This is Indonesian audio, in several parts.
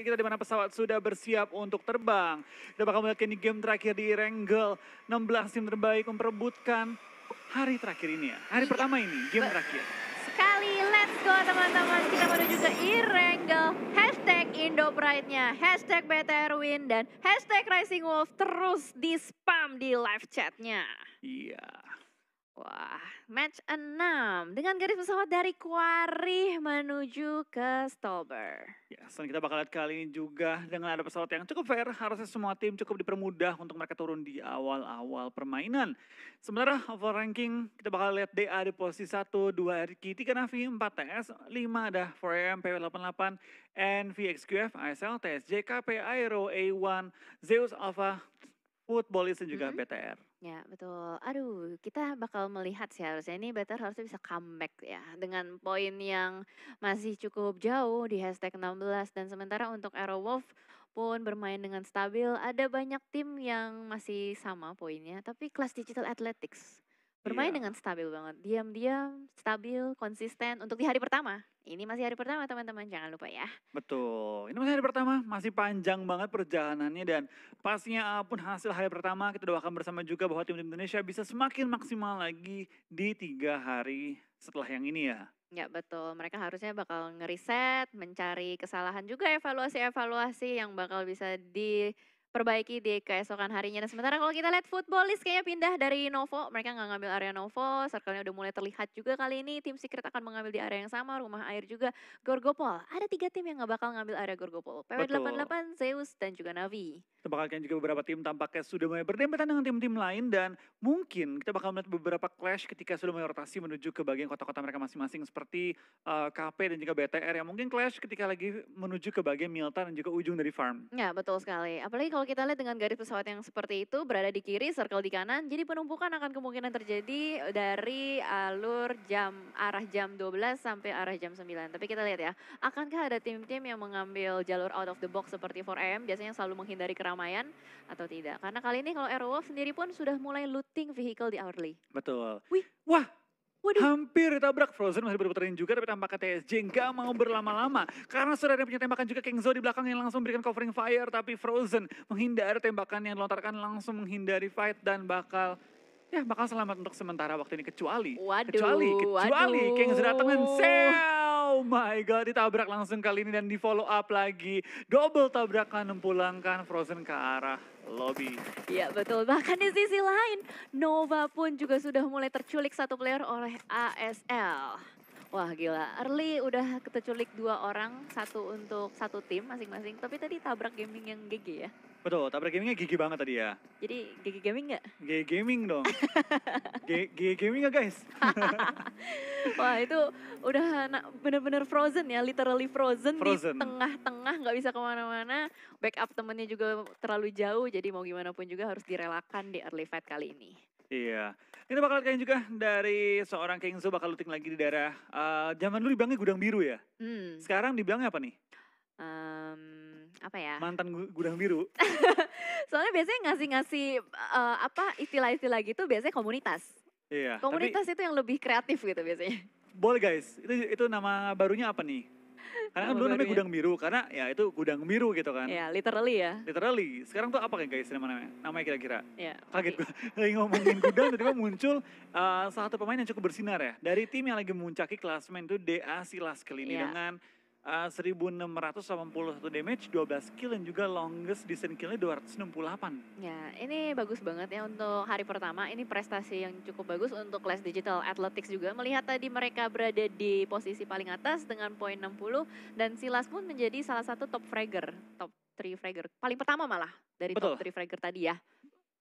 kita di mana pesawat sudah bersiap untuk terbang. Kita bakal melihat ini game terakhir di Erangel. 16 tim terbaik memperebutkan hari terakhir ini ya. Hari pertama ini, game terakhir. Sekali, let's go teman-teman. Kita menuju ke Erangel. Hashtag Indopride-nya, hashtag BTRWin, dan hashtag Rising Wolf terus di-spam di live chat-nya. Iya. Wah, match 6 dengan garis pesawat dari Quarry menuju ke Stolber. Ya, dan kita bakal lihat kali ini juga dengan ada pesawat yang cukup fair, harusnya semua tim cukup dipermudah untuk mereka turun di awal-awal permainan. Sementara overall ranking kita bakal lihat DA di posisi 1, 2 RQ, 3 Navi, 4 TS, 5 ada 4AM, PW88, NV, XQF, ASL, TSJ, KP, Aero, A1, Zeus, Alpha, Footballist dan juga BTR. Ya betul, aduh kita bakal melihat sih harusnya ini BTR harusnya bisa comeback ya. Dengan poin yang masih cukup jauh di hashtag 16 dan sementara untuk Aerowolf pun bermain dengan stabil. Ada banyak tim yang masih sama poinnya tapi kelas Digital Athletics bermain dengan stabil banget. Diam-diam, stabil, konsisten untuk di hari pertama. Ini masih hari pertama teman-teman, jangan lupa ya. Betul, ini masih hari pertama, masih panjang banget perjalanannya dan pastinya apapun hasil hari pertama kita doakan bersama juga bahwa tim Indonesia bisa semakin maksimal lagi di 3 hari setelah yang ini ya. Ya betul, mereka harusnya bakal ngeriset, mencari kesalahan juga evaluasi-evaluasi yang bakal bisa diperbaiki di keesokan harinya. Dan sementara kalau kita lihat Footballist kayaknya pindah dari Novo, mereka nggak ngambil area Novo, circle-nya udah mulai terlihat juga kali ini. Tim Secret akan mengambil di area yang sama, Rumah Air juga, Gorgopol. Ada 3 tim yang nggak bakal ngambil area Gorgopol, PW88, Zeus, dan juga Navi. Kita bakal lihat juga beberapa tim tampaknya sudah mulai berdempetan dengan tim-tim lain dan mungkin kita bakal melihat beberapa clash ketika sudah mulai rotasi menuju ke bagian kota-kota mereka masing-masing seperti KP dan juga BTR yang mungkin clash ketika lagi menuju ke bagian Miltan dan juga ujung dari farm. Ya betul sekali, apalagi kalau kita lihat dengan garis pesawat yang seperti itu berada di kiri, circle di kanan, jadi penumpukan akan kemungkinan terjadi dari alur arah jam 12 sampai arah jam 9. Tapi kita lihat ya, akankah ada tim-tim yang mengambil jalur out of the box seperti 4AM, biasanya selalu menghindari keramaian atau tidak? Karena kali ini kalau Aerowolf sendiri pun sudah mulai looting vehicle di Hourly. Betul. Wih. Wah, waduh. Hampir ditabrak. Frozen masih berputerin juga tapi tampaknya TSJ nggak mau berlama-lama. Karena sudah ada yang punya tembakan juga Kingzo di belakang yang langsung memberikan covering fire. Tapi Frozen menghindari tembakan yang dilontarkan, langsung menghindari fight dan bakal selamat untuk sementara waktu ini kecuali Kingzo datangin oh my god, ditabrak langsung kali ini dan di follow up lagi. Double tabrakan memulangkan Frozen ke arah lobby. Iya betul, bahkan di sisi lain Nova pun juga sudah mulai terculik satu player oleh ASL. Wah gila, early udah terculik 2 orang, satu untuk satu tim masing-masing. Tapi tadi tabrak gaming yang GG ya. Betul, tabrak gamingnya gigi banget tadi ya. Jadi GG gaming gak? GG gaming dong. GG gaming gak guys? Wah itu udah bener-bener frozen ya, literally frozen. Di tengah-tengah gak bisa kemana-mana. Backup temennya juga terlalu jauh, jadi mau gimana pun juga harus direlakan di early fight kali ini. Iya, kita bakal lihat juga dari seorang Kingzo bakal looting lagi di daerah, zaman dulu dibilangnya gudang biru ya. Sekarang dibilangnya apa nih? Apa ya? Mantan gudang biru. Soalnya biasanya ngasih istilah-istilah gitu biasanya komunitas. Iya. Komunitas itu yang lebih kreatif gitu biasanya. Boleh guys, itu nama barunya apa nih? Karena kan dulu namanya gudang biru, karena ya itu gudang biru gitu kan. Iya, literally ya. Literally. Sekarang tuh apa guys namanya kira-kira? Iya. Kaget gue, lagi ngomongin gudang tiba-tiba muncul salah satu pemain yang cukup bersinar ya. Dari tim yang lagi memuncaki klasemen itu DA Silas kali ini dengan 1681 damage, 12 kill dan juga longest distance killnya 268. Ya, ini bagus banget ya untuk hari pertama. Ini prestasi yang cukup bagus untuk Clash Digital Athletics juga. Melihat tadi mereka berada di posisi paling atas dengan poin 60 dan Silas pun menjadi salah satu top fragger, top 3 fragger. Paling pertama malah dari top 3 fragger tadi ya.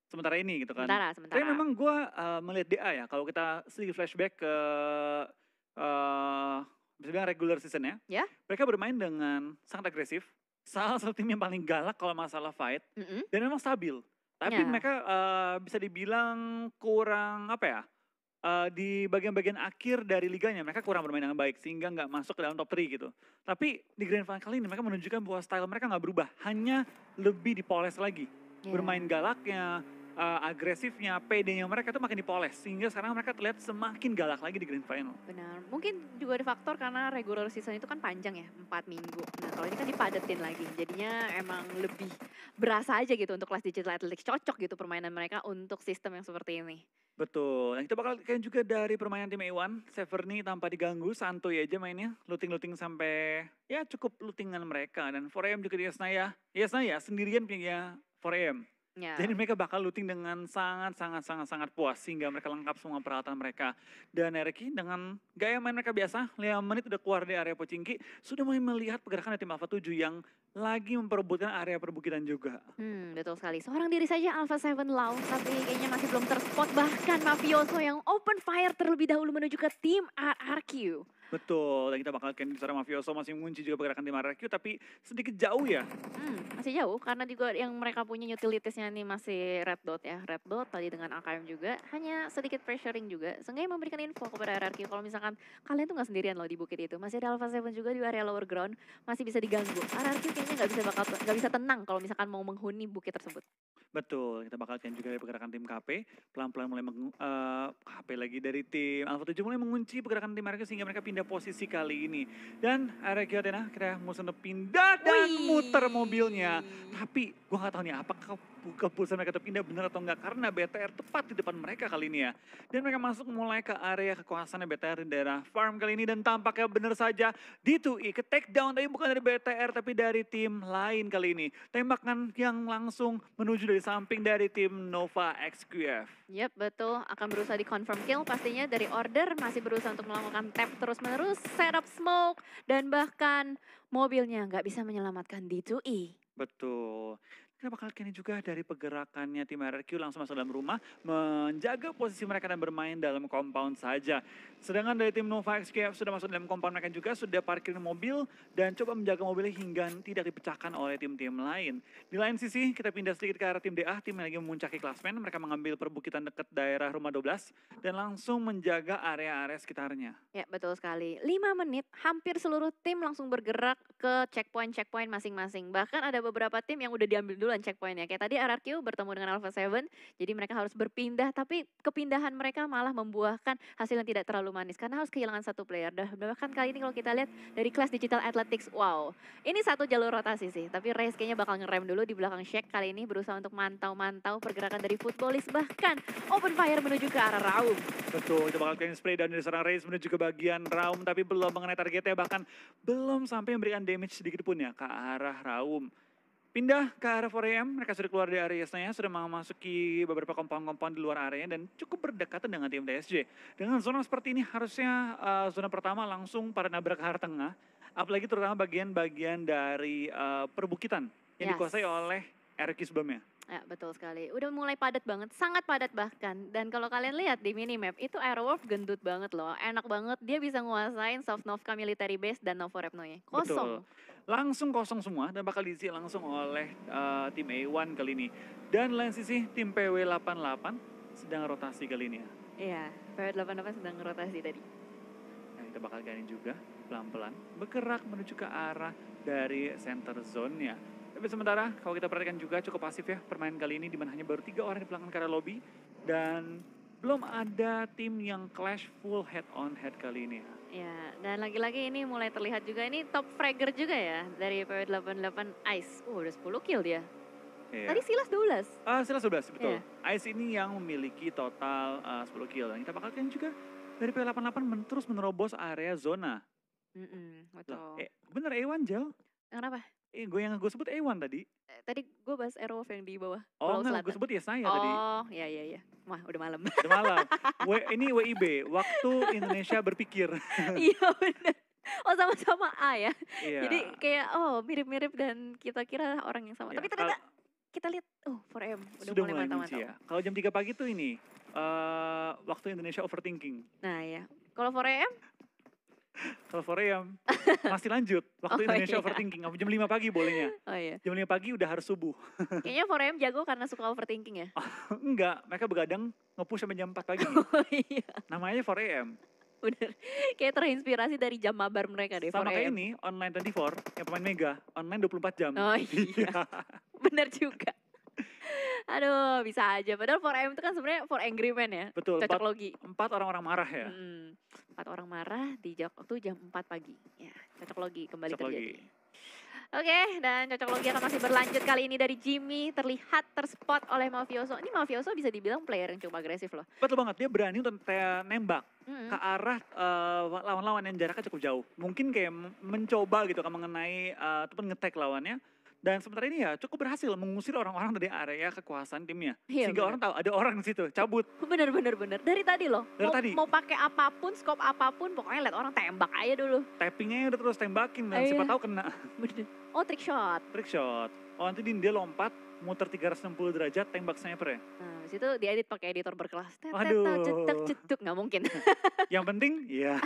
Sementara ini gitu kan. Sementara. Tapi memang gue melihat DA ya, kalau kita sedikit flashback ke bisa bilang regular season ya. Mereka bermain dengan sangat agresif. Salah satu tim yang paling galak kalau masalah fight. Dan memang stabil. Tapi mereka bisa dibilang kurang di bagian-bagian akhir dari liganya mereka kurang bermain dengan baik. Sehingga nggak masuk ke dalam top 3 gitu. Tapi di Grand Final kali ini mereka menunjukkan bahwa style mereka nggak berubah. Hanya lebih dipoles lagi. Bermain galaknya, agresifnya, PD-nya mereka tuh makin dipoles. Sehingga sekarang mereka terlihat semakin galak lagi di Grand Final. Benar, mungkin juga ada faktor karena regular season itu kan panjang ya, 4 minggu. Nah kalau ini kan dipadetin lagi, jadinya emang lebih berasa aja gitu untuk kelas Digital Athletics. Cocok gitu permainan mereka untuk sistem yang seperti ini. Betul, yang kita bakal lihat juga dari permainan tim A1, Severny tanpa diganggu, santuy aja mainnya, looting-looting sampai ya cukup lootingan mereka. Dan 4AM juga di Yesnaya sendirian punya 4AM. Ya, Jadi mereka bakal looting dengan sangat puas sehingga mereka lengkap semua peralatan mereka. Dan Eriki dengan gaya main mereka biasa, 5 menit udah keluar dari area Pochinki, sudah mulai melihat pergerakan dari tim Alpha 7 yang lagi memperebutkan area perbukitan juga. betul sekali. Seorang diri saja Alpha 7 Lau, tapi kayaknya masih belum terspot. Bahkan Mafioso yang open fire terlebih dahulu menuju ke tim RRQ. Betul, dan kita bakal lihat seorang Mafioso masih mengunci juga pergerakan tim RRQ, tapi sedikit jauh ya. Masih jauh karena juga yang mereka punya utilitiesnya nih masih red dot ya. Red dot tadi dengan AKM juga hanya sedikit pressuring juga. Seenggaknya memberikan info kepada RRQ kalau misalkan kalian tuh nggak sendirian loh di bukit itu. Masih ada Alpha 7 juga di area lower ground, masih bisa diganggu. RRQ kayaknya nggak bisa tenang kalau misalkan mau menghuni bukit tersebut. Betul, kita bakal lihat juga dari pergerakan tim KP, pelan-pelan mulai KP lagi dari tim Alpha 7 mulai mengunci pergerakan tim RRQ sehingga mereka pindah posisi kali ini. Dan RRQ Athena kira musuh pindah dan muter mobilnya. Tapi gue gak tahu nih apakah keputusan mereka itu pindah benar atau enggak karena BTR tepat di depan mereka kali ini ya. Dan mereka masuk mulai ke area kekuasaannya BTR di daerah farm kali ini dan tampaknya benar saja D2E ke take down tapi bukan dari BTR tapi dari tim lain kali ini. Tembakan yang langsung menuju dari samping dari tim Nova XQF. Yap, betul. Akan berusaha di confirm kill pastinya dari Order. Masih berusaha untuk melakukan tap terus-menerus, setup smoke, dan bahkan mobilnya nggak bisa menyelamatkan D2E. Betul. Kita bakal lihat juga dari pergerakannya tim RRQ langsung masuk dalam rumah, menjaga posisi mereka dan bermain dalam compound saja. Sedangkan dari tim Nova XQF sudah masuk dalam compound mereka juga, sudah parkir mobil dan coba menjaga mobilnya hingga tidak dipecahkan oleh tim-tim lain. Di lain sisi, kita pindah sedikit ke arah tim DA, tim yang lagi memuncaki klasmen. Mereka mengambil perbukitan dekat daerah rumah 12 dan langsung menjaga area-area sekitarnya. Ya, betul sekali. 5 menit, hampir seluruh tim langsung bergerak ke checkpoint masing-masing. Bahkan ada beberapa tim yang udah diambil duluan checkpointnya. Kayak tadi RRQ bertemu dengan Alpha 7, jadi mereka harus berpindah. Tapi kepindahan mereka malah membuahkan hasil yang tidak terlalu manis. Karena harus kehilangan satu player. Bahkan kali ini kalau kita lihat dari kelas Digital Athletics, wow. Ini satu jalur rotasi sih. Tapi Race kayaknya bakal ngerem dulu di belakang Shaq kali ini. Berusaha untuk mantau-mantau pergerakan dari Footballist. Bahkan open fire menuju ke arah Raum. Betul, itu bakal kalian spray down dari seorang Race menuju ke bagian Raum, tapi belum mengenai targetnya, bahkan belum sampai memberikan damage sedikit pun ya ke arah Raum. Pindah ke arah 4AM, mereka sudah keluar dari area Yesnaya, sudah memasuki beberapa kompon-kompon di luar area dan cukup berdekatan dengan tim TSJ. Dengan zona seperti ini harusnya zona pertama langsung pada nabrak ke arah tengah, apalagi terutama bagian-bagian dari perbukitan yang dikuasai oleh RQ sebelumnya. Ya, betul sekali. Udah mulai padat banget, sangat padat bahkan. Dan kalau kalian lihat di minimap, itu Aerowolf gendut banget loh. Enak banget, dia bisa nguasain Sovnovka Military Base dan Novorepnoye. Kosong. Betul. Langsung kosong semua dan bakal diisi langsung oleh tim A1 kali ini. Dan lain sisi tim PW88 sedang rotasi kali ini ya. Iya, PW88 sedang rotasi tadi. Nah, kita bakal gani juga pelan-pelan bergerak menuju ke arah dari center zone-nya. Tapi sementara kalau kita perhatikan juga cukup pasif ya permainan kali ini, di mana hanya baru 3 orang di belakang ke arah lobby dan belum ada tim yang clash full head on head kali ini ya. Ya, dan lagi-lagi ini mulai terlihat juga ini top fragger juga ya dari PW88 Ice. Udah 10 kill dia. Iya. Tadi Silas 12. Silas 12, betul. Ice ini yang memiliki total 10 kill. Dan kita bakal lihat juga dari PW88 terus menerobos area zona. Betul. Bener A1 Jel. Kenapa? Yang gue sebut A1 tadi. Tadi gue bahas Aerowolf yang di bawah. Oh enggak, gue sebut ya saya tadi. Oh, iya. Wah, udah malam. Udah malam. Ini WIB, waktu Indonesia berpikir. Iya benar. Oh sama-sama A ya. Iya. Jadi kayak mirip-mirip dan kita kira orang yang sama. Ya, tapi ternyata kita lihat 4AM udah mulai mantap ya. Kalau jam 3 pagi tuh ini waktu Indonesia overthinking. Nah ya. Kalau 4AM? Kalau 4AM masih lanjut waktu Indonesia overthinking. Jam 5 pagi bolehnya. Oh iya. Jam 5 pagi udah harus subuh. Kayaknya 4AM jago karena suka overthinking ya. Enggak, mereka begadang nge-push sampai jam 4 pagi. Oh iya. Namanya 4AM. Bener, kayak terinspirasi dari jam mabar mereka deh. Sama kayak ini, online 24, yang pemain Mega, online 24 jam. Oh iya, bener juga. Aduh, bisa aja. Padahal 4M itu kan sebenarnya for angry man ya. Betul, Cocok logi. 4 orang-orang marah ya. 4 orang marah di waktu jam 4 pagi. Ya, cocok logi kembali Cocok terjadi. logi. Oke, dan cocok logi akan masih berlanjut kali ini dari Jimmy. Terlihat terspot oleh Mafioso. Ini Mafioso bisa dibilang player yang cukup agresif loh. Betul banget, dia berani untuk nembak ke Mm-mm. arah lawan-lawan yang jaraknya cukup jauh. Mungkin kayak mencoba gitu kan mengenai ataupun nge-tag lawannya. Dan sementara ini ya cukup berhasil mengusir orang-orang dari area kekuasaan timnya. Iya, Sehingga bener. orang tahu ada orang di situ, cabut. Bener. Dari tadi loh. Dari mau, tadi. mau pakai apapun, scope apapun, pokoknya lihat orang tembak aja dulu. Tappingnya udah terus tembakin dan Iya. siapa tahu kena. Bener. Oh, trick shot. Trick shot. Oh nanti dia lompat, muter 360 derajat, tembak sniper ya. Nah, habis itu diedit pakai editor berkelas. Waduh. Cetuk, nggak mungkin. Yang penting, ya.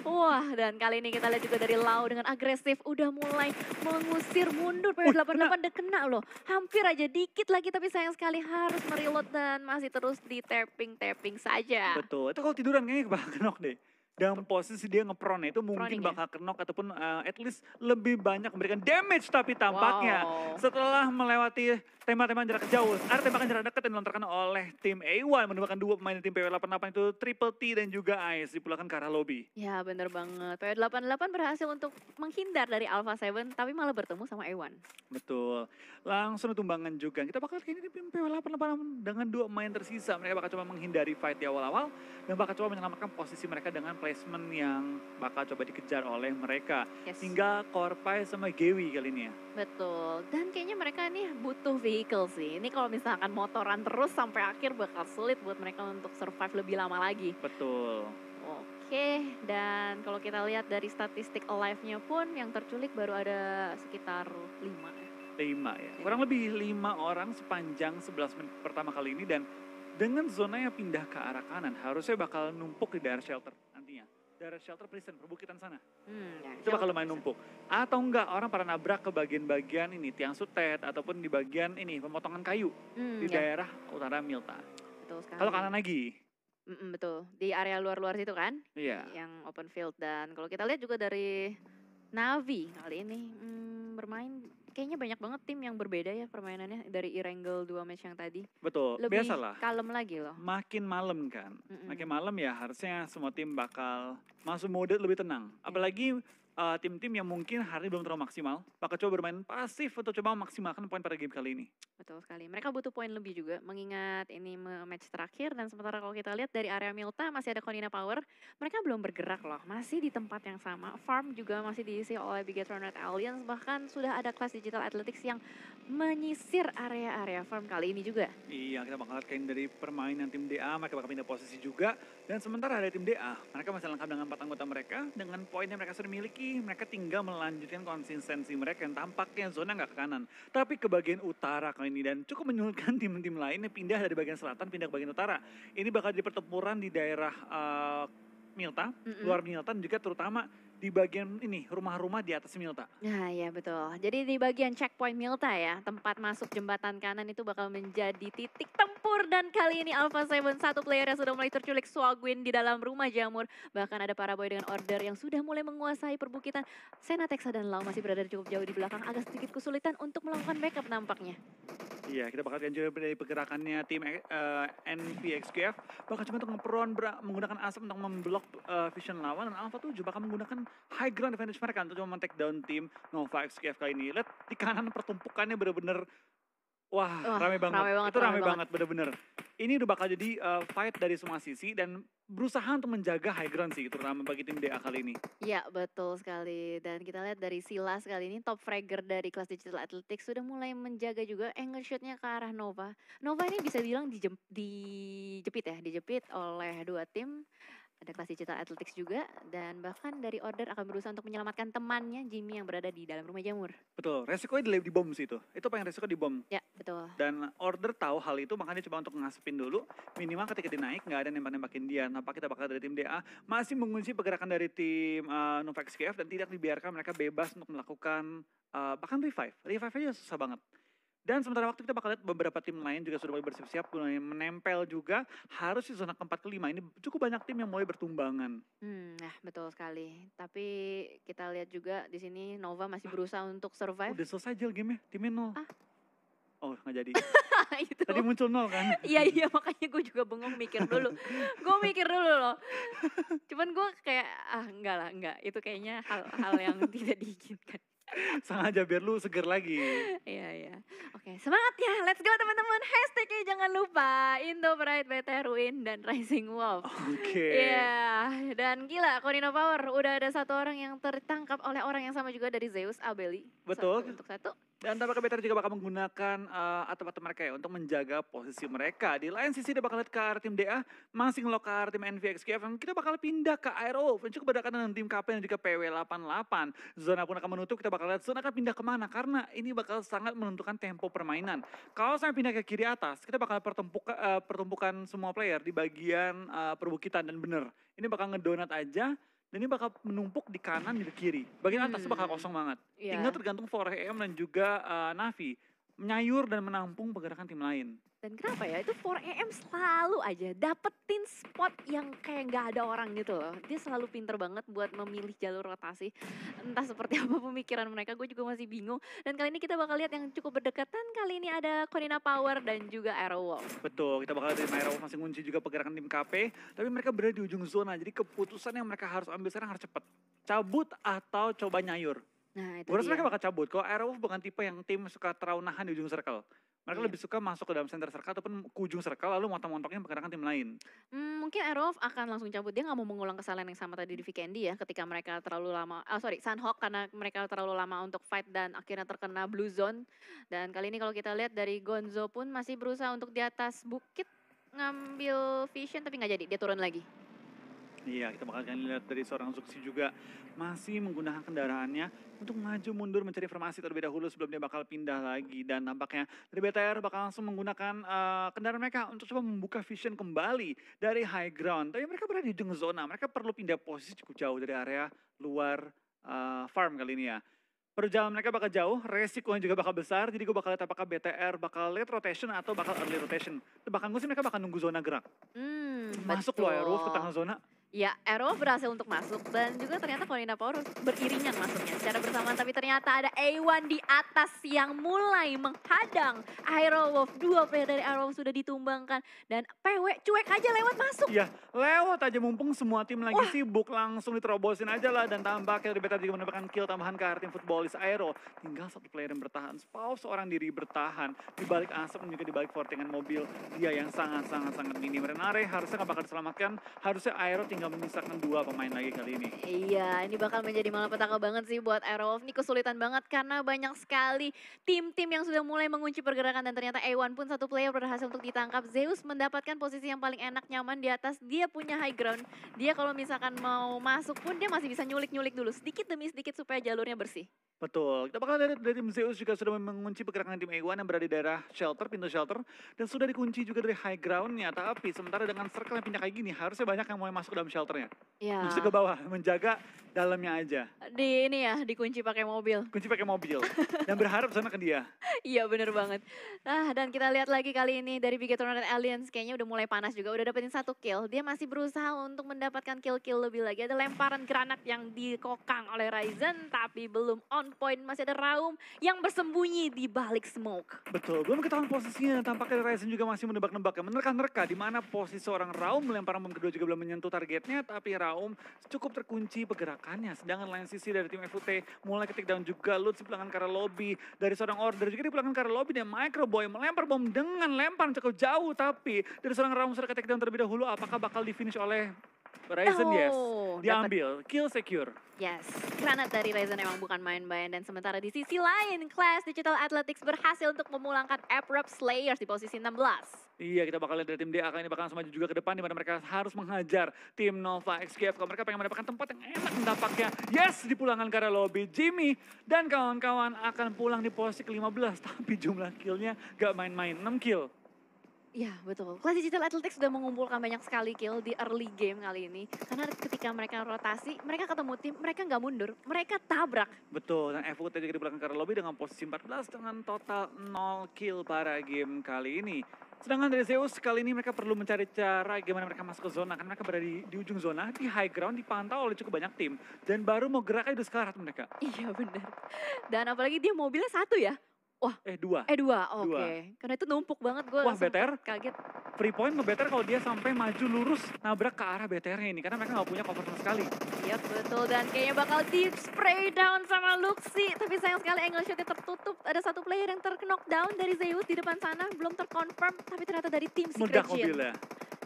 Wah, dan kali ini kita lihat juga dari Lau dengan agresif udah mulai mengusir mundur. Wih, PW88 udah kena loh. Hampir aja dikit lagi tapi sayang sekali harus mereload dan masih terus di tapping saja. Betul, itu kalau tiduran kayaknya bakal kenok deh. Dan posisi dia ngepronnya itu mungkin Proning ya? bakal kenok ataupun at least lebih banyak memberikan damage tapi tampaknya Wow. setelah melewati tembak-tembakan jarak jauh, ada tembakan jarak dekat yang dilontarkan oleh tim A1 menembakkan 2 pemain tim PW88 itu Triple T dan juga Ice dipulangkan ke arah lobby. Ya bener banget. PW88 berhasil untuk menghindar dari Alpha 7 tapi malah bertemu sama A1. Betul. Langsung ditumbangan juga. Kita bakal kayaknya tim PW88 dengan 2 pemain tersisa. Mereka bakal coba menghindari fight di awal-awal dan bakal coba menyelamatkan posisi mereka dengan placement yang bakal coba dikejar oleh mereka. Yes. Hingga Korpai sama Gewi kali ini ya. Betul. Dan kayaknya mereka nih butuh vehicle sih. Ini kalau misalkan motoran terus sampai akhir bakal sulit buat mereka untuk survive lebih lama lagi. Betul. Oke, dan kalau kita lihat dari statistik alive-nya pun yang terculik baru ada sekitar 5 ya. 5 ya. Kurang lebih 5 orang sepanjang 11 menit pertama kali ini dan dengan zona yang pindah ke arah kanan harusnya bakal numpuk di daerah shelter nantinya. Daerah shelter prison, perbukitan sana. Ya, Itu bakal lumayan numpuk. Atau enggak orang pada nabrak ke bagian-bagian ini, tiang sutet ataupun di bagian ini pemotongan kayu di Ya, daerah utara Milta. betul sekali. Kalau kanan lagi. Betul, di area luar-luar situ kan, Iya. yang open field. Dan kalau kita lihat juga dari Navi kali ini bermain kayaknya banyak banget tim yang berbeda ya permainannya dari Erangel 2 match yang tadi. Betul, Lebih biasalah. kalem lagi loh. Makin malam kan. Makin malam ya harusnya semua tim bakal masuk mode lebih tenang. Apalagi tim-tim yang mungkin hari ini belum terlalu maksimal, bakal coba bermain pasif atau coba memaksimalkan poin pada game kali ini. Betul sekali. Mereka butuh poin lebih juga mengingat ini match terakhir dan sementara kalau kita lihat dari area Milta masih ada Konina Power. Mereka belum bergerak loh, masih di tempat yang sama. Farm juga masih diisi oleh Bigetron Red Alliance, bahkan sudah ada kelas Digital Athletics yang menyisir area-area farm kali ini juga. Iya, kita bakal lihat kayak dari permainan tim DA, mereka bakal pindah posisi juga. Dan sementara dari tim DA, mereka masih lengkap dengan 4 anggota mereka. Dengan poin yang mereka sudah miliki, mereka tinggal melanjutkan konsistensi mereka yang tampaknya zona nggak ke kanan. Tapi ke bagian utara kali ini. Dan cukup menyulitkan tim-tim lain yang pindah dari bagian selatan, pindah ke bagian utara. Ini bakal jadi pertempuran di daerah Milta, luar Milta, dan juga terutama di bagian ini, rumah-rumah di atas Milta. Nah ya betul, jadi di bagian checkpoint Milta ya, tempat masuk jembatan kanan itu bakal menjadi titik tempur. Dan kali ini Alpha 7, satu player yang sudah mulai terculik Swagwin di dalam rumah jamur. Bahkan ada para boy dengan order yang sudah mulai menguasai perbukitan. Senatexa dan Lau masih berada cukup jauh di belakang, agak sedikit kesulitan untuk melakukan backup nampaknya. Iya, kita bakal lihat juga dari pergerakannya tim NPXQF. Bakal cuma untuk menggunakan asap untuk memblok vision lawan. Dan Alpha 7 bakal menggunakan high ground advantage mereka untuk cuma men-take down tim Nova XQF kali ini. Lihat di kanan pertumpukannya bener-bener wah, rame banget. Itu rame banget, bener-bener. Ini udah bakal jadi fight dari semua sisi dan berusaha untuk menjaga high ground sih, terutama bagi tim DA kali ini. Ya betul sekali, dan kita lihat dari Silas kali ini top fragger dari kelas Digital Athletics sudah mulai menjaga juga angle shotnya ke arah Nova. Nova ini bisa bilang dijepit oleh 2 tim. Ada kelas Digital Athletics juga, dan bahkan dari order akan berusaha untuk menyelamatkan temannya Jimmy yang berada di dalam rumah jamur. Betul, resikonya di bom sih itu. Itu paling resiko di bom. Ya betul. Dan order tahu hal itu, makanya coba untuk ngasepin dulu. Minimal ketika dia naik, nggak ada nembak-nembakin dia. Nampak kita bakal dari tim DA masih mengunci pergerakan dari tim Nova XKF dan tidak dibiarkan mereka bebas untuk melakukan bahkan revive. Revive aja susah banget. Dan sementara waktu kita bakal lihat beberapa tim lain juga sudah mulai bersiap-siap, mulai menempel juga. Harus di zona keempat kelima, ini cukup banyak tim yang mulai bertumbangan. Nah betul sekali. Tapi kita lihat juga di sini Nova masih berusaha untuk survive. Udah selesai Jel game-nya, timnya 0. Oh nggak jadi. Itu. Tadi muncul 0 kan? Iya makanya gue juga bengong mikir dulu. Gue mikir dulu loh. Cuman gue kayak enggak lah, enggak. Itu kayaknya hal-hal yang tidak diinginkan. Sengaja biar lu seger lagi. Iya. Oke, semangat ya. Let's go teman-teman. Hashtagnya jangan lupa. Indo Pride, BTR Win, dan Rising Wolf. Oke. Iya, dan gila Konino Power udah ada satu orang yang tertangkap oleh orang yang sama juga dari Zeus, Abeli. Betul. Satu untuk satu. Dan tampaknya BTR juga bakal menggunakan atap-atap mereka ya untuk menjaga posisi mereka. Di lain sisi dia bakal lihat ke arah tim DA, masih ngelok ke arah tim NVXQF. Dan kita bakal pindah ke Aero, dan cukup berdekatan dengan tim KP dan juga PW88. Zona pun akan menutup, kita bakal lihat zona akan pindah kemana. Karena ini bakal sangat menentukan tempo permainan. Kalau saya pindah ke kiri atas, kita bakal pertumpukan semua player di bagian perbukitan dan bener. Ini bakal ngedonat aja. Dan ini bakal menumpuk di kanan dan di kiri. Bagian atas bakal kosong banget. Iya. Tinggal tergantung 4AM dan juga Navi menyayur dan menampung pergerakan tim lain. Dan kenapa ya, itu 4AM selalu aja dapetin spot yang kayak gak ada orang gitu loh. Dia selalu pinter banget buat memilih jalur rotasi. Entah seperti apa pemikiran mereka, gue juga masih bingung. Dan kali ini kita bakal lihat yang cukup berdekatan. Kali ini ada Konina Power dan juga Aerowolf. Betul, kita bakal lihat Aerowolf masih ngunci juga pergerakan tim KP. Tapi mereka berada di ujung zona, jadi keputusan yang mereka harus ambil sekarang harus cepat. Cabut atau coba nyayur. Nah itu Gue rasa dia. mereka bakal cabut. Kalau Aerowolf bukan tipe yang tim suka terlalu nahan di ujung circle. Mereka lebih suka masuk ke dalam center circle ataupun ke ujung circle lalu montong-montongnya pergerakan tim lain. Mungkin Aerowolf akan langsung cabut. Dia gak mau mengulang kesalahan yang sama tadi di Vikendi ya. Ketika mereka terlalu lama, Sunhawk karena mereka terlalu lama untuk fight dan akhirnya terkena blue zone. Dan kali ini kalau kita lihat dari Gonzo pun masih berusaha untuk di atas bukit ngambil vision tapi gak jadi. Dia turun lagi. Iya, kita bakal lihat dari seorang Zuxi juga masih menggunakan kendaraannya untuk maju mundur mencari informasi terlebih dahulu sebelum dia bakal pindah lagi. Dan nampaknya dari BTR bakal langsung menggunakan kendaraan mereka untuk coba membuka vision kembali dari high ground. Tapi mereka berada di ujung zona, mereka perlu pindah posisi cukup jauh dari area luar farm kali ini ya. Perjalanan mereka bakal jauh, resikonya juga bakal besar, jadi gue bakal lihat apakah BTR bakal late rotation atau bakal early rotation. Tebakan gue sih mereka bakal nunggu zona gerak. Masuk loh Aerowolf ke tengah zona. Ya, Aerowolf berhasil untuk masuk dan juga ternyata Konina Power beriringan masuknya secara bersamaan. Tapi ternyata ada A1 di atas yang mulai menghadang Aerowolf. Dua player dari Aerowolf sudah ditumbangkan dan PW cuek aja lewat masuk. Iya, lewat aja mumpung semua tim lagi sibuk, langsung diterobosin aja lah. Dan tampaknya dari BTR juga mendapatkan kill tambahan ke arah tim Footballis Aero. Tinggal satu player yang bertahan, seorang diri bertahan. Di balik asap dan juga di balik fortingan mobil, dia yang sangat minim. Renare harusnya gak bakal diselamatkan, harusnya Aero tinggal menyisakan 2 pemain lagi kali ini. Iya, ini bakal menjadi malapetaka banget sih buat Aerowolf. Ini kesulitan banget karena banyak sekali tim-tim yang sudah mulai mengunci pergerakan dan ternyata A1 pun satu player berhasil untuk ditangkap. Zeus mendapatkan posisi yang paling enak, nyaman di atas. Dia punya high ground. Dia kalau misalkan mau masuk pun dia masih bisa nyulik-nyulik dulu sedikit demi sedikit supaya jalurnya bersih. Betul, kita bakal lihat dari tim Zeus juga sudah mengunci pergerakan tim A1 yang berada di daerah shelter, pintu shelter. Dan sudah dikunci juga dari high groundnya. Tapi sementara dengan circle yang pindah kayak gini, harusnya banyak yang mulai masuk ke dalam shelternya. Ya. Mesti ke bawah, menjaga dalamnya aja. Dikunci pakai mobil. Kunci pakai mobil. Dan berharap sana ke dia. Iya bener banget. Nah dan kita lihat lagi kali ini dari Bigetron dan Aliens kayaknya udah mulai panas juga. Udah dapetin 1 kill. Dia masih berusaha untuk mendapatkan kill-kill lebih lagi. Ada lemparan granat yang dikokang oleh Ryzen. Tapi belum on point. Masih ada Raum yang bersembunyi di balik smoke. Betul, belum ketahuan posisinya. Tampaknya Ryzen juga masih menebak-nebak. Menerka-nerka di mana posisi seorang Raum. Lemparan bom kedua juga belum menyentuh targetnya. Tapi Raum cukup terkunci pergerakannya. Sedangkan lain sisi dari tim FUT mulai ketik down juga. Lutz di belakang ke arah lobby. Dari seorang order juga di belakang ke arah lobby. Dan Microboy melempar bom dengan lemparan cukup jauh. Tapi dari seorang Raum sudah ketik down terlebih dahulu. Apakah bakal di finish oleh Ryzen? Yes, diambil, kill secure. Yes, granat dari Ryzen emang bukan main-main. Dan sementara di sisi lain, Clash Digital Athletics berhasil untuk memulangkan Abrupt Slayers di posisi 16. Iya, kita bakal lihat dari tim DA kali ini bakal maju juga ke depan di mana mereka harus menghajar tim Nova XQF. Kalau mereka pengen mendapatkan tempat yang enak tampaknya. Yes, dipulangkan ke arah lobby. Jimmy dan kawan-kawan akan pulang di posisi ke-15. Tapi jumlah killnya gak main-main, 6 kill. Iya betul, Clash Digital Athletics sudah mengumpulkan banyak sekali kill di early game kali ini. Karena ketika mereka rotasi, mereka ketemu tim, mereka nggak mundur, mereka tabrak. Betul, dan FUT juga di belakang ke arah lobby dengan posisi 14 dengan total 0 kill pada game kali ini. Sedangkan dari Zeus kali ini mereka perlu mencari cara gimana mereka masuk ke zona. Karena mereka berada di ujung zona, di high ground, dipantau oleh cukup banyak tim. Dan baru mau gerak aja udah sekarat mereka. Iya benar. Dan apalagi dia mobilnya 1 ya. Wah, 2. 2, 2. oke. Karena itu numpuk banget, gue Wah, sempet BTR kaget. free point nge-BTR kalau dia sampai maju lurus nabrak ke arah BTR-nya ini karena mereka nggak punya cover sama sekali. Yap, betul. Dan kayaknya bakal di-spray down sama Luxi. Tapi sayang sekali angle shotnya tertutup. Ada satu player yang terknockdown dari Zeus di depan sana. Belum terkonfirm, tapi ternyata dari tim Meledak Secret Jin. mobilnya.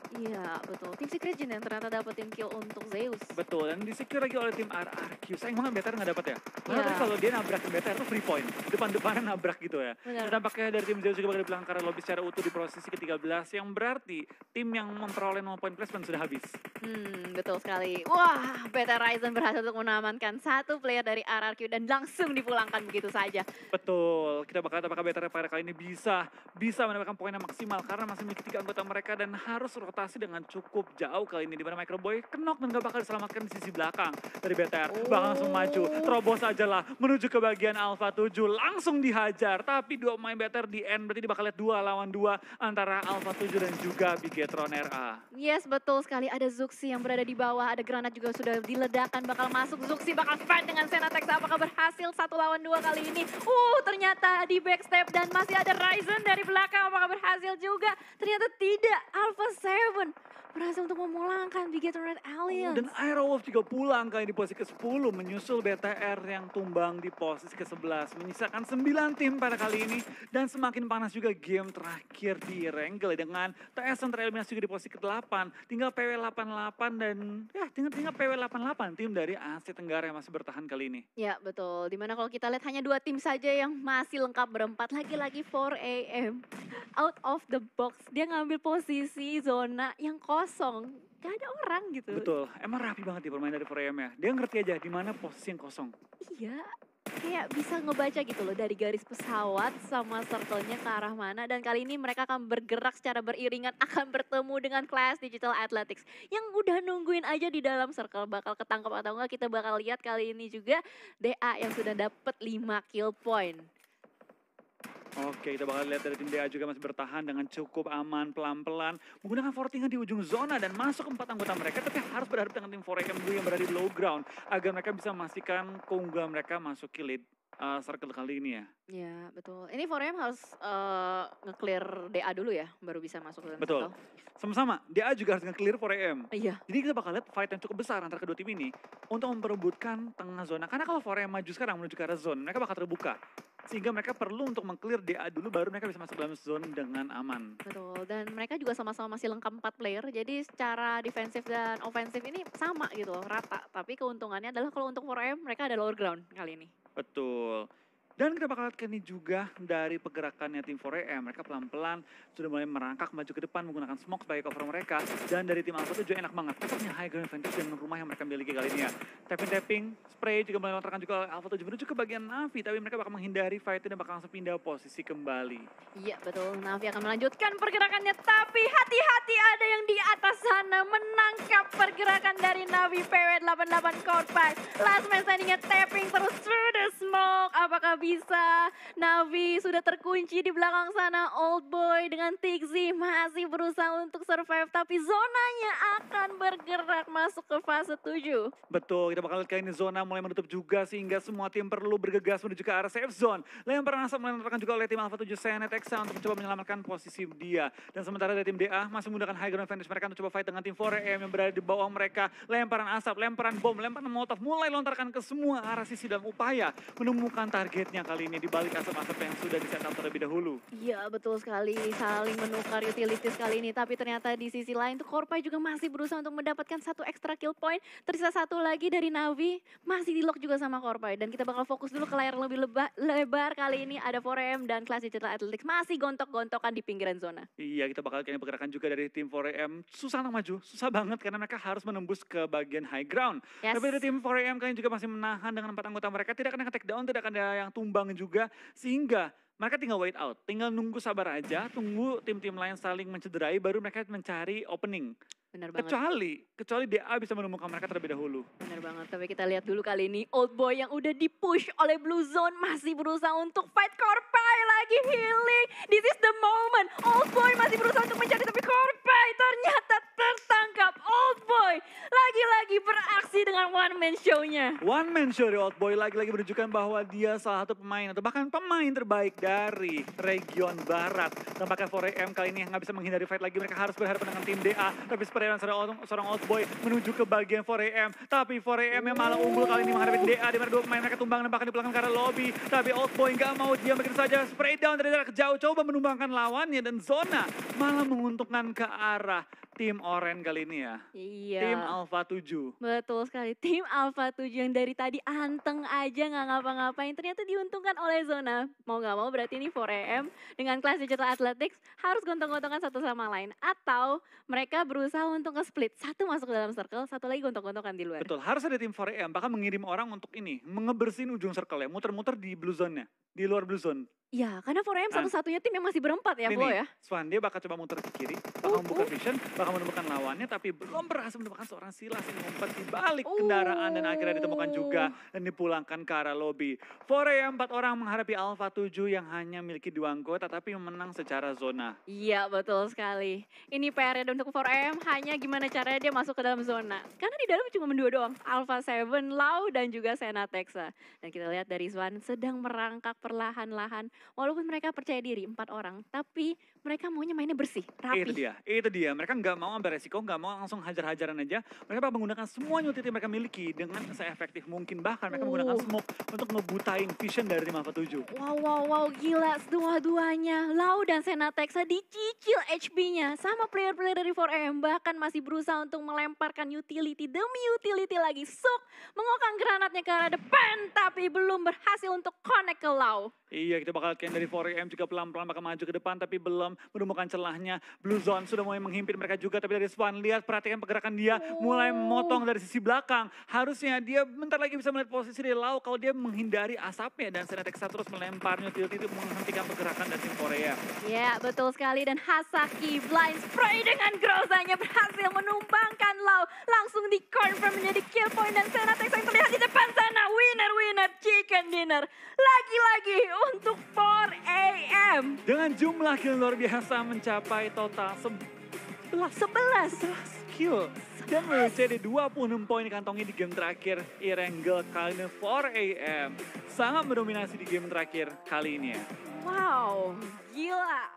Iya, betul. Tim Secret Jin yang ternyata dapetin kill untuk Zeus. Betul, dan di-secure lagi oleh tim RRQ. Sayang banget BTR nggak dapat ya. Karena Iya. tadi kalau dia nabrakin BTR itu free point. Depan-depanan nabrak gitu ya. Benar. Dan tampaknya dari tim Zeus juga bakal di belakang karena lobby secara utuh di posisi ke-13. Yang berarti tim yang memperoleh 0 point placement sudah habis. Betul sekali. Wah, BT Ryzen berhasil untuk mengamankan satu player dari RRQ dan langsung dipulangkan begitu saja. Betul, kita bakal lihat apakah BTR pada kali ini bisa mendapatkan poin yang maksimal karena masih memiliki 3 anggota mereka dan harus rotasi dengan cukup jauh kali ini di mana Microboy knock dan gak bakal diselamatkan di sisi belakang dari BTR. Bakal langsung maju, terobos aja lah menuju ke bagian Alpha 7 langsung dihajar. Tapi 2 pemain BTR di end berarti bakal lihat 2 lawan 2 antara Alpha 7 dan juga Bigetron RA. Yes, betul sekali. Ada Zuxi yang berada di bawah, ada granat juga sudah diledakkan, bakal masuk. Zuxi bakal fight dengan Senatex, apakah berhasil 1 lawan 2 kali ini? Ternyata di backstep dan masih ada Ryzen dari belakang, apakah berhasil juga? Ternyata tidak, Alpha 7 berhasil untuk memulangkan Bigetron Red Alliance. Dan Aerowolf juga pulang kali di posisi ke-10 menyusul BTR yang tumbang di posisi ke-11. Menyisakan 9 tim pada kali ini dan semakin panas juga game terakhir di Wrangle dengan TS yang tereliminasi juga di posisi ke-8. Tinggal PW88 dan tinggal PW88 tim dari Asia Tenggara yang masih bertahan kali ini. Ya, betul. Dimana kalau kita lihat hanya 2 tim saja yang masih lengkap berempat. Lagi-lagi 4AM out of the box. Dia ngambil posisi zona yang kosong. Gak ada orang gitu. Betul, emang rapi banget ya permainan dari 4AM ya. Dia ngerti aja di mana posisi yang kosong. Iya, kayak bisa ngebaca gitu loh dari garis pesawat sama circle-nya ke arah mana. Dan kali ini mereka akan bergerak secara beriringan, akan bertemu dengan Class Digital Athletics. Yang udah nungguin aja di dalam circle, bakal ketangkep atau enggak kita bakal lihat kali ini juga DA yang sudah dapet 5 kill point. Oke, kita bakal lihat dari tim DA juga masih bertahan dengan cukup aman, pelan-pelan. Menggunakan fortingan di ujung zona dan masuk 4 anggota mereka. Tapi harus berhadapan dengan tim 4AM yang berada di low ground. Agar mereka bisa memastikan keunggulan mereka masuk ke lead circle kali ini ya. Ya, betul. Ini 4AM harus nge-clear DA dulu ya, baru bisa masuk ke dalam Betul. circle. Sama-sama, DA juga harus nge-clear 4AM. Iya. Jadi kita bakal lihat fight yang cukup besar antara kedua tim ini untuk memperebutkan tengah zona. Karena kalau 4AM maju sekarang menuju ke arah zone, mereka bakal terbuka. Sehingga mereka perlu untuk meng-clear DA dulu baru mereka bisa masuk dalam zone dengan aman. Betul, dan mereka juga sama-sama masih lengkap 4 player, jadi secara defensif dan ofensif ini sama gitu loh, rata. Tapi keuntungannya adalah kalau untuk 4AM mereka ada lower ground kali ini. Betul. Dan kita bakal lihat ini juga dari pergerakannya tim 4AM. Mereka pelan-pelan sudah mulai merangkak maju ke depan menggunakan smoke sebagai cover mereka. Dan dari tim Alpha 7 enak banget. Tetapnya high ground advantage dengan rumah yang mereka miliki kali ini ya. Tapping-tapping, spray juga mulai melontarkan juga oleh Alpha 7 menuju ke bagian Navi. Tapi mereka bakal menghindari fight dan bakal langsung pindah posisi kembali. Iya betul, Navi akan melanjutkan pergerakannya. Tapi hati-hati ada yang di atas sana menangkap pergerakan dari Navi PW88 Corpus. Last man standingnya tapping terus through the smoke. Apakah bisa? Navi sudah terkunci di belakang sana. Old Boy dengan Tixi masih berusaha untuk survive. Tapi zonanya akan bergerak masuk ke fase 7. Betul, kita bakal lihat kali ini zona mulai menutup juga sehingga semua tim perlu bergegas menuju ke arah safe zone. Lemparan asap melemparkan juga oleh tim Alpha 7 Senet Exa untuk mencoba menyelamatkan posisi dia. Dan sementara dari tim DA masih menggunakan high ground advantage mereka untuk coba fight dengan tim 4AM yang berada di bawah mereka. Lemparan asap, lemparan bom, lemparan molotov mulai lontarkan ke semua arah sisi dalam upaya menemukan targetnya kali ini di balik asap-asap yang sudah di-setup terlebih dahulu. Iya betul sekali, saling menukar utilities kali ini. Tapi ternyata di sisi lain tuh Korpai juga masih berusaha untuk mendapatkan 1 extra kill point. Tersisa 1 lagi dari Navi, masih di lock juga sama Korpai. Dan kita bakal fokus dulu ke layar lebih lebar kali ini. Ada 4AM dan Class Digital Athletics masih gontok-gontokan di pinggiran zona. Iya, kita bakal kayaknya pergerakan juga dari tim 4AM. Susah untuk maju, susah banget karena mereka harus menembus ke bagian high ground. Yes. Tapi dari tim 4AM kalian juga masih menahan dengan 4 anggota mereka. Tidak akan take down, tidak akan ada yang tumbang juga. Sehingga mereka tinggal wait out, tinggal nunggu sabar aja, tunggu tim-tim lain saling mencederai, baru mereka mencari opening. Bener banget. Kecuali DA bisa menemukan mereka terlebih dahulu. Bener banget, tapi kita lihat dulu kali ini Old Boy yang udah di-push oleh Blue Zone masih berusaha untuk fight. Korpai lagi healing. This is the moment. Old Boy masih berusaha untuk mencari, tapi Korpai ternyata tertangkap. Old Boy lagi-lagi beraksi dengan dengan one man show-nya. One man show dari Old Boy lagi-lagi menunjukkan bahwa dia salah satu pemain atau bahkan pemain terbaik dari region barat. Tampaknya 4AM kali ini nggak bisa menghindari fight lagi. Mereka harus berhadapan dengan tim DA. Tapi seperti seorang Old Boy menuju ke bagian 4AM. Tapi 4AM yang malah unggul kali ini menghadapi DA. Di mana dua pemain mereka tumbang dan bahkan di belakang ke arah lobby. Tapi Old Boy nggak mau diam, begitu saja spray down dari jarak jauh. Coba menumbangkan lawannya dan zona malah menguntungkan ke arah tim Orange kali ini ya. Iya. Tim Alpha 7. Betul sekali, tim Alpha 7 yang dari tadi anteng aja nggak ngapa-ngapain, ternyata diuntungkan oleh zona. Mau nggak mau berarti ini 4AM dengan kelas Digital Athletics harus gontong-gontongan satu sama lain. Atau mereka berusaha untuk nge-split, satu masuk ke dalam circle, satu lagi gontong-gontongan di luar. Betul, harus ada tim 4AM, bahkan mengirim orang untuk ini, mengebersihin ujung circle ya, muter-muter di blue zone-nya, di luar blue zone. Ya, karena 4AM satu-satunya tim yang masih berempat ya, Flo ya. Swan dia bakal coba muter ke kiri, bakal membuka vision, bakal menemukan lawannya, tapi belum berhasil menemukan seorang Silas yang ngumpet di balik kendaraan dan akhirnya ditemukan juga dan dipulangkan ke arah lobby. 4AM 4 orang menghadapi Alpha 7 yang hanya memiliki 2 anggota tapi menang secara zona. Iya, betul sekali. Ini PR untuk 4AM hanya gimana caranya dia masuk ke dalam zona. Karena di dalam cuma berdua doang, Alpha 7, Lau dan juga Sena Texa. Dan kita lihat dari Swan sedang merangkak perlahan-lahan. Walaupun mereka percaya diri 4 orang, tapi mereka maunya mainnya bersih, rapi. Itu dia. Mereka nggak mau ambil resiko, nggak mau langsung hajar-hajaran aja. Mereka menggunakan semua utility yang mereka miliki dengan seefektif mungkin. Bahkan mereka menggunakan smoke untuk ngebutain vision dari tim Alpha 7. Wow, gila dua-duanya. Lau dan Sena Texa dicicil HP-nya sama player-player dari 4AM. Bahkan masih berusaha untuk melemparkan utility demi utility lagi. Sok mengokang granatnya ke arah depan, tapi belum berhasil untuk connect ke Lau. Iya, kita bakal lihat dari 4AM juga pelan-pelan bakal maju ke depan tapi belum menemukan celahnya. Blue Zone sudah mulai menghimpit mereka juga, tapi dari Swan lihat perhatikan pergerakan dia mulai memotong dari sisi belakang. Harusnya dia bentar lagi bisa melihat posisi dari Lau kalau dia menghindari asapnya dan Sena Texa terus melemparnya utility itu menghentikan pergerakan dari tim Korea. Ya, betul sekali dan Hasaki blind spray dengan Grozanya berhasil menumbangkan Lau. Langsung di-confirm menjadi kill point dan Sena Texa yang terlihat di depan sana. Winner, chicken dinner. Lagi-lagi untuk 4AM. Dengan jumlah kill luar biasa mencapai total 11 kill. Dan menjadi 26 poin dikantongi di game terakhir Erangel kali ini 4AM. Sangat mendominasi di game terakhir kali ini ya. Wow, gila.